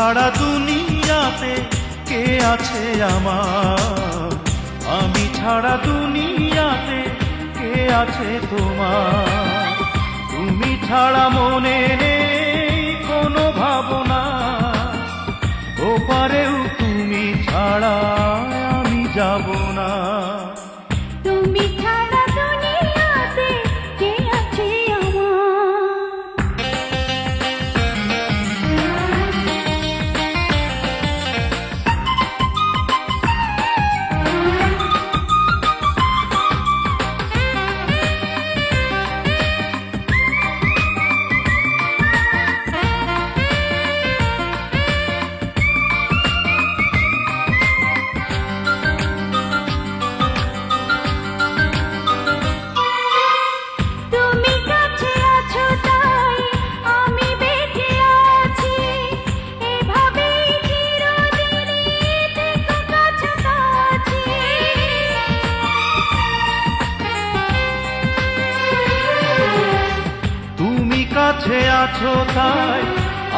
ছাড়া দুনিয়াতে কে আছে আমার, আমি ছাড়া দুনিয়াতে কে আছে তোমার। তুমি ছাড়া মনে নেই কোনো ভাবনা, ওপারেও তুমি ছাড়া আমি যাব না। তুমি ছাড়া দুনিয়াতে কে আছে কাছে আছো তাই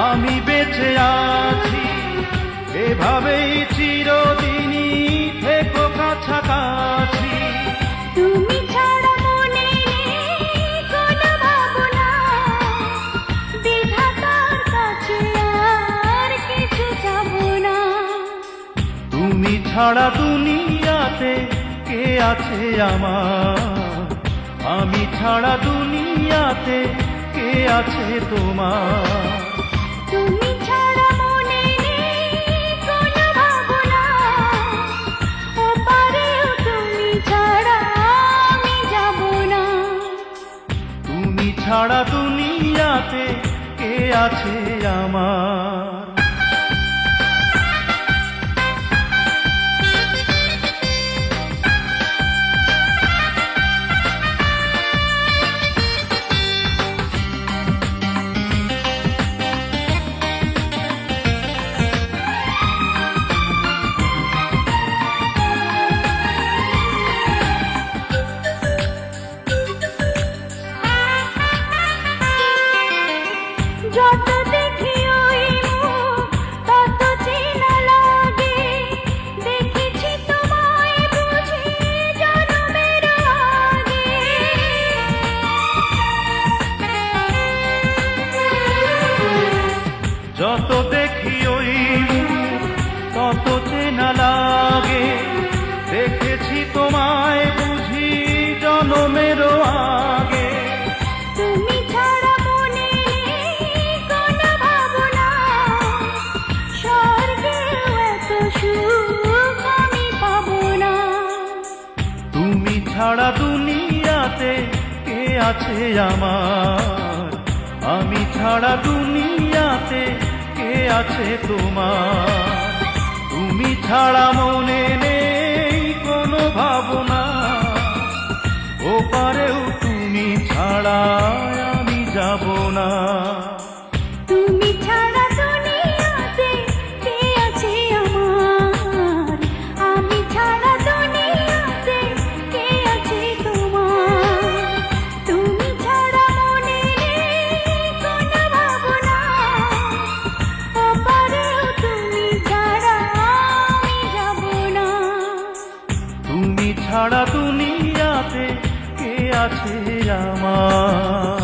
আমি বেঁচে আছি, এভাবেই চিরদিনই থেকো কাছাকাছি। তুমি ছাড়া মনে নেই কোনো ভাবনা, বিধাতার কাছে আর কিছু চাবো না। তুমি ছাড়া দুনিয়াতে কে আছে আমার, আমি ছাড়া দুনিয়াতে কে আছে তোমার। তুমি ছাড়া মনে নেই কোনো ভাবনা, ওপারেও তুমি ছাড়া আমি যাব না। তুমি ছাড়া দুনিয়াতে কে আছে আমার। যত দেখি ওই মুখ তত চেনা লাগে, দেখেছি তোমায় বুঝি জন্মের আগে। যত দেখি ওই মুখ তত চেনা লাগে, দেখেছি তোমায় বুঝি জন্মের আগে। তুমি ছাড়া মনে নেই কোনো ভাবনা, স্বর্গেও এত সুখ আমি পাবো না। তুমি ছাড়া দুনিয়াতে কে আছে আমার, আমি ছাড়া দুনিয়াতে কে আছে তোমার। তুমি ছাড়া মনে নেই কোনো ভাবনা, ওপারেও তুমি ছাড়া আমি যাব না। তুমি ছাড়া দুনিয়াতে কে আছে আমার, আমি ছাড়া দুনিয়াতে কে আছে তোমার। তুমি ছাড়া মনে নেই কোনো ভাবনা, ওপারেও তুমি ছাড়া আমি যাব না। তুমি ছাড়া দুনিয়াতে কে আছে আমার।